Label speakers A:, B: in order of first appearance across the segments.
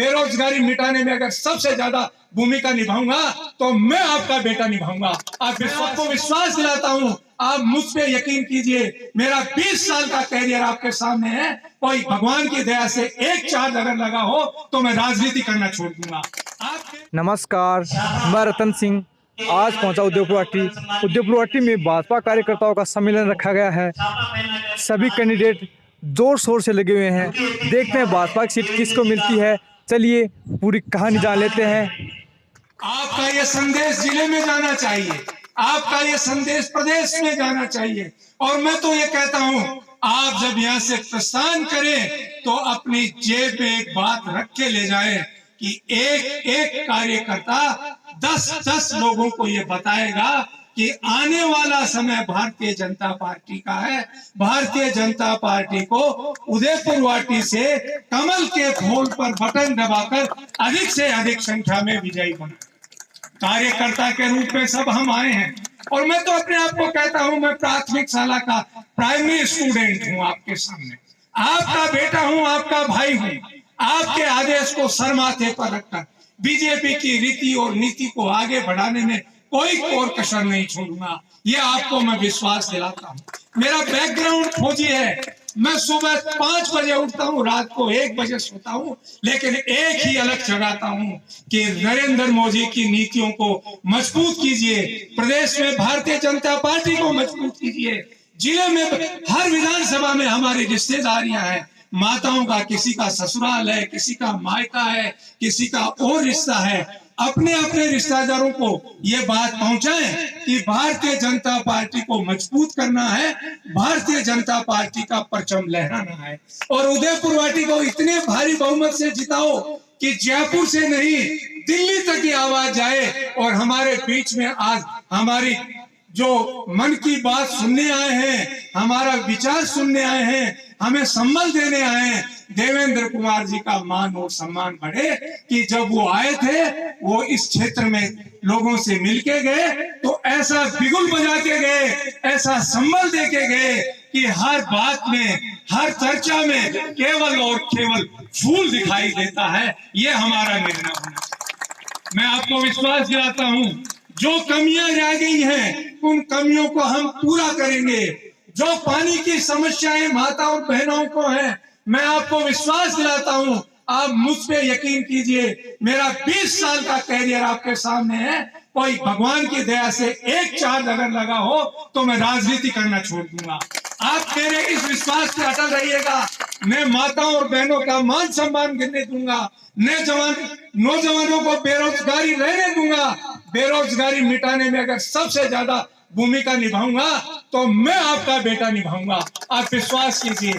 A: बेरोजगारी मिटाने में अगर सबसे ज्यादा भूमिका निभाऊंगा तो मैं आपका बेटा निभाऊंगा। आपको विश्वास दिलाता हूं, आप मुझ पे यकीन कीजिए, मेरा 20 साल का कैरियर आपके सामने है। कोई भगवान की दया से एक चार्ज अगर लगा हो तो मैं राजनीति करना छोड़ दूंगा।
B: नमस्कार, मैं रतन सिंह आज पहुंचा उद्योगपुर में भाजपा कार्यकर्ताओं का सम्मेलन रखा गया है। सभी कैंडिडेट जोर शोर से लगे हुए हैं। देखते हैं भाजपा की सीट किसको मिलती है। चलिए पूरी कहानी जान लेते हैं।
A: आपका ये संदेश जिले में जाना चाहिए, आपका ये संदेश प्रदेश में जाना चाहिए। और मैं तो ये कहता हूं, आप जब यहाँ से प्रस्थान करें तो अपनी जेब में एक बात रख के ले जाएं कि एक एक कार्यकर्ता 10-10 लोगों को ये बताएगा कि आने वाला समय भारतीय जनता पार्टी का है। भारतीय जनता पार्टी को उदयपुर से कमल के फूल पर बटन दबाकर अधिक से अधिक संख्या में विजयी बना। कार्यकर्ता के रूप में सब हम आए हैं। और मैं तो अपने आप को कहता हूं, मैं प्राथमिक शाला का प्राइमरी स्टूडेंट हूं। आपके सामने आपका बेटा हूं, आपका भाई हूं। आपके आदेश को सर माथे पर रखकर बीजेपी की रीति और नीति को आगे बढ़ाने में कोई कोर कसर नहीं छोड़ूंगा। ये आपको मैं विश्वास दिलाता हूं। मेरा बैकग्राउंड फौजी है। मैं सुबह 5 बजे उठता हूं, रात को 1 बजे सोता हूं, लेकिन एक ही अलग जगाता हूं कि नरेंद्र मोदी की नीतियों को मजबूत कीजिए, प्रदेश में भारतीय जनता पार्टी को मजबूत कीजिए। जिले में हर विधानसभा में हमारी रिश्तेदारियां हैं। माताओं का किसी का ससुराल है, किसी का मायका है, किसी का और रिश्ता है। अपने अपने रिश्तेदारों को ये बात पहुंचाएं कि भारतीय जनता पार्टी को मजबूत करना है, भारतीय जनता पार्टी का परचम लहराना है। और उदयपुर को इतने भारी बहुमत से जिताओ कि जयपुर से नहीं दिल्ली तक की आवाज जाए। और हमारे बीच में आज हमारी जो मन की बात सुनने आए हैं, हमारा विचार सुनने आए हैं, हमें सम्मान देने आए हैं, देवेंद्र कुमार जी का मान और सम्मान बढ़े कि जब वो आए थे, वो इस क्षेत्र में लोगों से मिलके गए तो ऐसा बिगुल बजा के गए, ऐसा सम्मान दे के गए कि हर बात में, हर चर्चा में केवल और केवल फूल दिखाई देता है। ये हमारा निर्णय होना चाहिए। मैं आपको विश्वास दिलाता हूं, जो कमियां रह गई हैं उन कमियों को हम पूरा करेंगे। जो पानी की समस्याएं माता और बहनों को है, मैं आपको विश्वास दिलाता हूं, आप मुझ पे यकीन कीजिए, मेरा 20 साल का कैरियर आपके सामने है। कोई भगवान की दया से एक चार्ज अगर लगा हो तो मैं राजनीति करना छोड़ दूंगा। आप मेरे इस विश्वास पे अटल रहिएगा। मैं माताओं और बहनों का मान सम्मान गिरने दूंगा। नौजवानों को बेरोजगारी रहने दूंगा। बेरोजगारी मिटाने में अगर सबसे ज्यादा भूमिका निभाऊंगा तो मैं आपका बेटा निभाऊंगा। आप विश्वास कीजिए,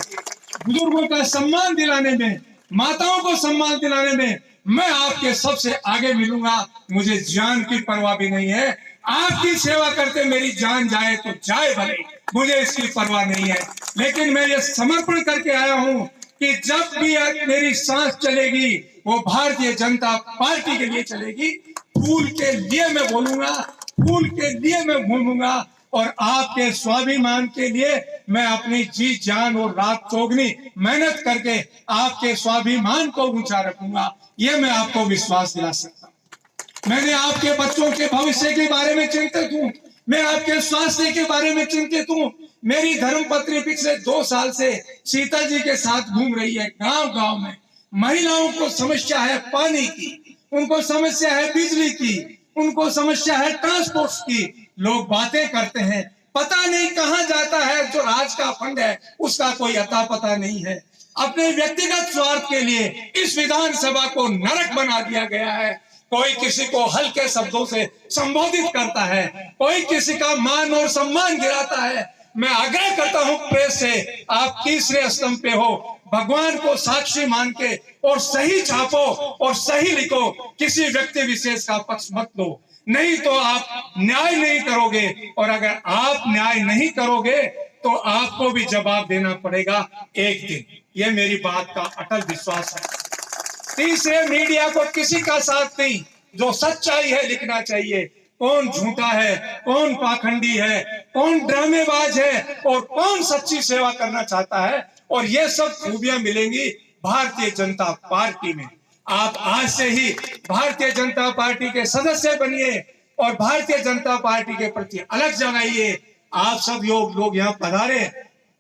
A: बुजुर्गों का सम्मान दिलाने में, माताओं को सम्मान दिलाने में मैं आपके सबसे आगे मिलूंगा। मुझे जान की परवाह भी नहीं है। आपकी सेवा करते मेरी जान जाए तो जाए भले, मुझे इसकी परवाह नहीं है। लेकिन मैं ये समर्पण करके आया हूं कि जब भी मेरी सांस चलेगी वो भारतीय जनता पार्टी के लिए चलेगी। फूल के लिए मैं बोलूंगा, फूल के लिए मैं घूमूंगा। और आपके स्वाभिमान के लिए मैं अपनी जी जान और रात चौगनी मेहनत करके आपके स्वाभिमान को ऊंचा रखूंगा। ये मैं आपको विश्वास दिला सकता हूं। मैंने आपके बच्चों के भविष्य के बारे में चिंतित हूं, मैं आपके स्वास्थ्य के बारे में चिंतित हूं। मेरी धर्मपत्नी पिछले 2 साल से सीता जी के साथ घूम रही है गांव गांव में। महिलाओं को समस्या है पानी की, उनको समस्या है बिजली की, उनको समस्या है ट्रांसपोर्ट की। लोग बातें करते हैं, पता नहीं कहां जाता है जो राज का फंड है, उसका कोई अता पता नहीं है। अपने व्यक्तिगत स्वार्थ के लिए इस विधानसभा को नरक बना दिया गया है। कोई किसी को हल्के शब्दों से संबोधित करता है, कोई किसी का मान और सम्मान गिराता है। मैं आग्रह करता हूं प्रेस से, आप तीसरे स्तंभ पे हो, भगवान को साक्षी मान के और सही छापो और सही लिखो। किसी व्यक्ति विशेष का पक्ष मत लो, नहीं तो आप न्याय नहीं करोगे। और अगर आप न्याय नहीं करोगे तो आपको भी जवाब देना पड़ेगा एक दिन। ये मेरी बात का अटल विश्वास है। तीसरे मीडिया को किसी का साथ नहीं, जो सच्चाई है लिखना चाहिए। कौन झूठा है, कौन पाखंडी है, कौन ड्रामेबाज है और कौन सच्ची सेवा करना चाहता है। और ये सब खूबियां मिलेंगी भारतीय जनता पार्टी में। आप आज से ही भारतीय जनता पार्टी के सदस्य बनिए और भारतीय जनता पार्टी के प्रति अलग जगाइए। आप सब लोग यहाँ पधारे,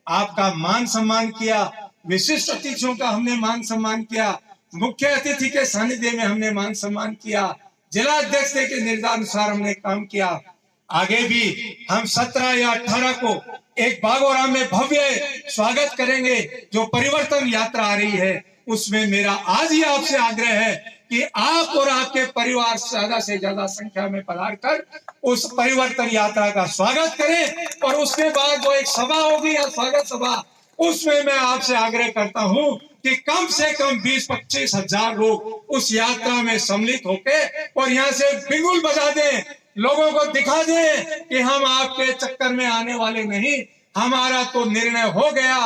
A: आपका मान सम्मान किया, विशिष्ट अतिथियों का हमने मान सम्मान किया, मुख्य अतिथि के सानिध्य में हमने मान सम्मान किया, जिला अध्यक्ष के निर्देशानुसार हमने काम किया। आगे भी हम 17 या 18 को एक बागोरा में भव्य स्वागत करेंगे। जो परिवर्तन यात्रा आ रही है उसमें मेरा आज ही आपसे आग्रह है कि आप और आपके परिवार ज्यादा से ज्यादा संख्या में पधार कर उस परिवर्तन यात्रा का स्वागत करें। और उसके बाद जो एक सभा होगी या स्वागत सभा, उसमें मैं आपसे आग्रह करता हूं कि कम से कम 20-25 हजार लोग उस यात्रा में सम्मिलित होके और यहाँ से बिगुल बजा दें, लोगों को दिखा दें कि हम आपके चक्कर में आने वाले नहीं, हमारा तो निर्णय हो गया,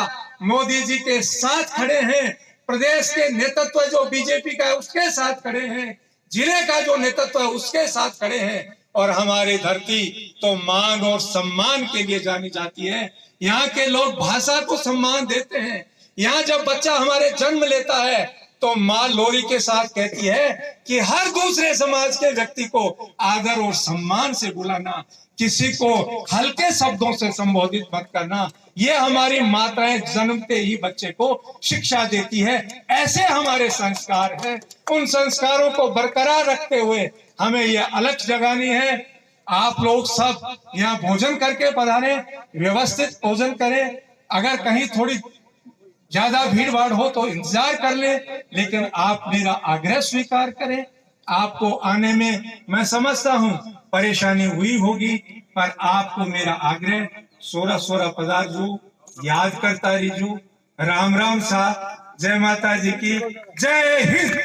A: मोदी जी के साथ खड़े हैं, प्रदेश के नेतृत्व जो बीजेपी का है उसके साथ खड़े हैं, जिले का जो नेतृत्व है उसके साथ खड़े हैं। और हमारी धरती तो मान और सम्मान के लिए जानी जाती है। यहाँ के लोग भाषा को सम्मान देते हैं। यहाँ जब बच्चा हमारे जन्म लेता है तो माँ लोरी के साथ कहती है कि हर दूसरे समाज के व्यक्ति को आदर और सम्मान से बुलाना, किसी को हल्के शब्दों से संबोधित मत करना। ये हमारी माताएं जन्मते ही बच्चे को शिक्षा देती है। ऐसे हमारे संस्कार हैं। उन संस्कारों को बरकरार रखते हुए हमें ये अलग जगानी है। आप लोग सब यहाँ भोजन करके पधारें, व्यवस्थित भोजन करें। अगर कहीं थोड़ी ज्यादा भीड़ भाड़ हो तो इंतजार कर ले, लेकिन आप मेरा आग्रह स्वीकार करें। आपको आने में मैं समझता हूं परेशानी हुई होगी, पर आपको मेरा आग्रह सोरा सोरा पधारजू, याद करता रहीजू। राम राम सा, जय माता जी की, जय हिंद।